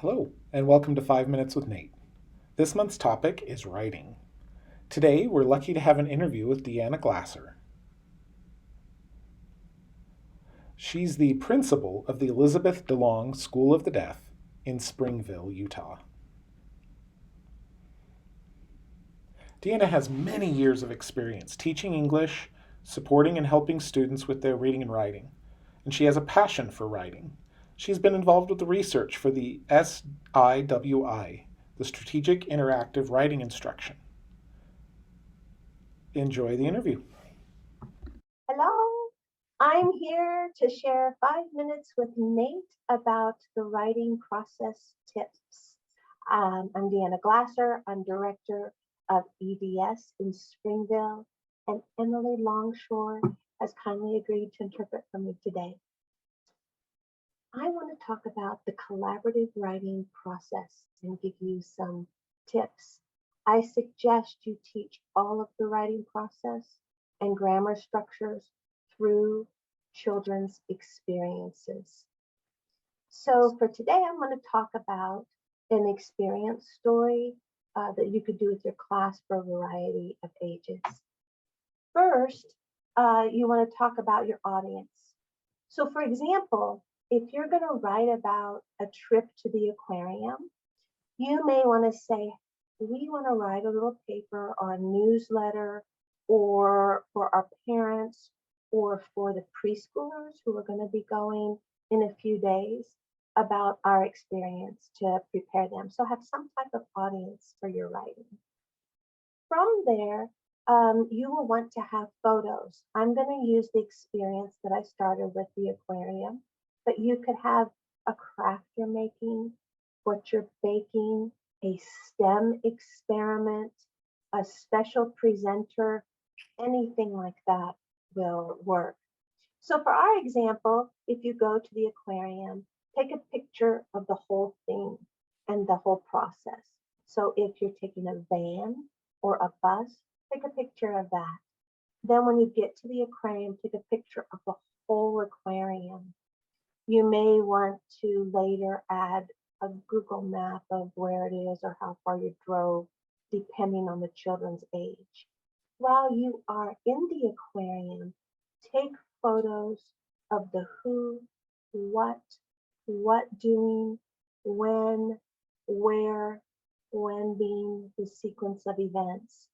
Hello, and welcome to 5 Minutes with Nate. This month's topic is writing. Today, we're lucky to have an interview with Deanna Glasser. She's the principal of the Elizabeth DeLong School of the Deaf in Springville, Utah. Deanna has many years of experience teaching English, supporting and helping students with their reading and writing, and she has a passion for writing. She's been involved with the research for the SIWI, the Strategic Interactive Writing Instruction. Enjoy the interview. Hello, I'm here to share 5 minutes with Nate about the writing process tips. I'm Deanna Glasser. I'm director of EDS in Springville, and Emily Longshore has kindly agreed to interpret for me today. I want to talk about the collaborative writing process and give you some tips. I suggest you teach all of the writing process and grammar structures through children's experiences. So for today, I'm going to talk about an experience story that you could do with your class for a variety of ages. First, you want to talk about your audience. So for example, if you're going to write about a trip to the aquarium, you may want to say, we want to write a little paper or a newsletter or for our parents or for the preschoolers who are going to be going in a few days about our experience to prepare them. So have some type of audience for your writing. From there, you will want to have photos. I'm going to use the experience that I started with the aquarium, but you could have a craft you're making, what you're baking, a STEM experiment, a special presenter, anything like that will work. So for our example, if you go to the aquarium, take a picture of the whole thing and the whole process. So if you're taking a van or a bus, take a picture of that. Then when you get to the aquarium, take a picture of the whole aquarium. You may want to later add a Google map of where it is or how far you drove, depending on the children's age. While you are in the aquarium, take photos of the who, what doing, when, where, when being the sequence of events.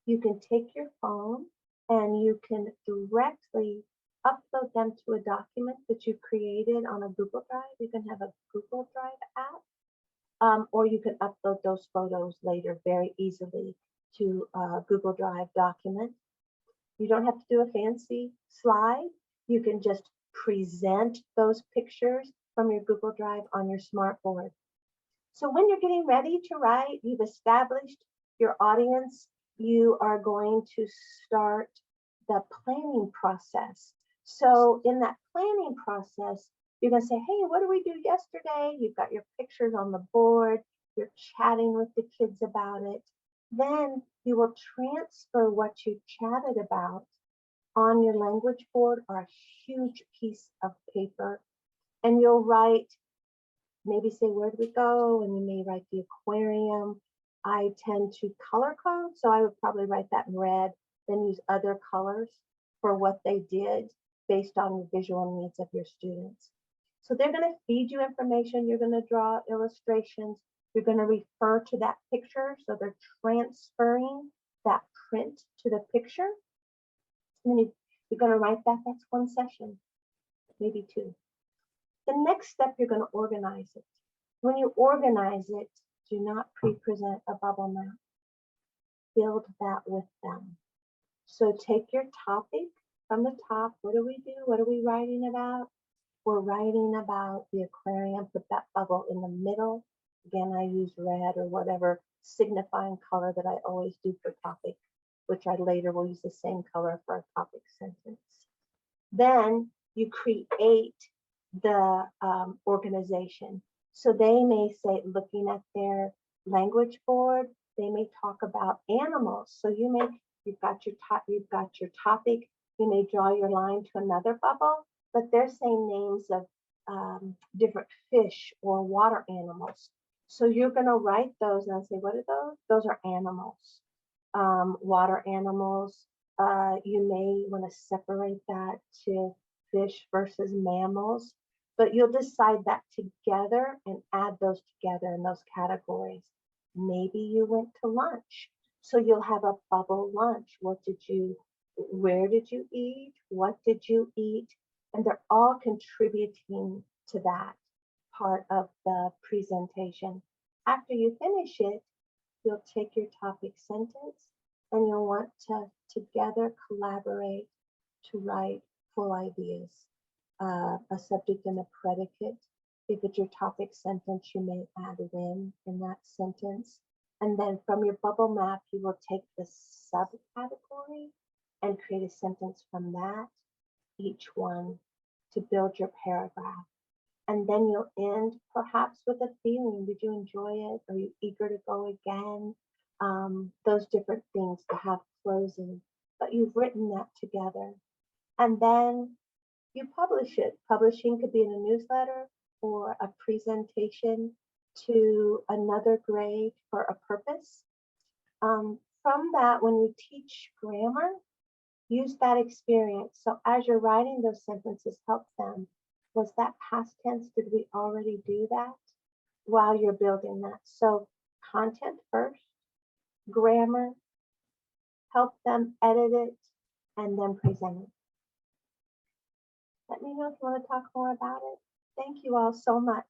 You can take your phone and you can directly upload them to a document that you created on a Google Drive. You can have a Google Drive app, or you can upload those photos later very easily to a Google Drive document. You don't have to do a fancy slide. You can just present those pictures from your Google Drive on your smartboard. So when you're getting ready to write, you've established your audience, you are going to start the planning process. So in that planning process, you're going to say, hey, what did we do yesterday? You've got your pictures on the board, you're chatting with the kids about it. Then you will transfer what you chatted about on your language board or a huge piece of paper, and you'll write, maybe say, where did we go? And you may write the aquarium. I tend to color code, so I would probably write that in red, then use other colors for what they did based on the visual needs of your students. So they're going to feed you information. You're going to draw illustrations. You're going to refer to that picture. So they're transferring that print to the picture. And then you're going to write that. That's one session, maybe two. The next step, you're going to organize it. When you organize it, do not pre-present a bubble map. Build that with them. So take your topic from the top. What do we do? What are we writing about? We're writing about the aquarium. Put that bubble in the middle. Again, I use red or whatever signifying color that I always do for topic, which I later will use the same color for a topic sentence. Then you create the organization. So they may say, looking at their language board, they may talk about animals. So you've got your topic. You may draw your line to another bubble, but they're saying names of different fish or water animals. So you're going to write those and I say, what are those? Those are animals. Water animals, you may want to separate that to fish versus mammals, but you'll decide that together and add those together in those categories. Maybe you went to lunch, so you'll have a bubble lunch. Where did you eat? What did you eat? And they're all contributing to that part of the presentation. After you finish it, you'll take your topic sentence and you'll want to together collaborate to write full ideas, a subject and a predicate. If it's your topic sentence, you may add in that sentence. And then from your bubble map, you will take the subcategory and create a sentence from that, each one, to build your paragraph. And then you'll end perhaps with a feeling. Did you enjoy it? Are you eager to go again? Those different things to have closing. But you've written that together. And then you publish it. Publishing could be in a newsletter or a presentation to another grade for a purpose. From that, when you teach grammar, use that experience. So as you're writing those sentences, help them. Was that past tense? Did we already do that? While you're building that. So content first, grammar, help them edit it, and then present it. Let me know if you want to talk more about it. Thank you all so much.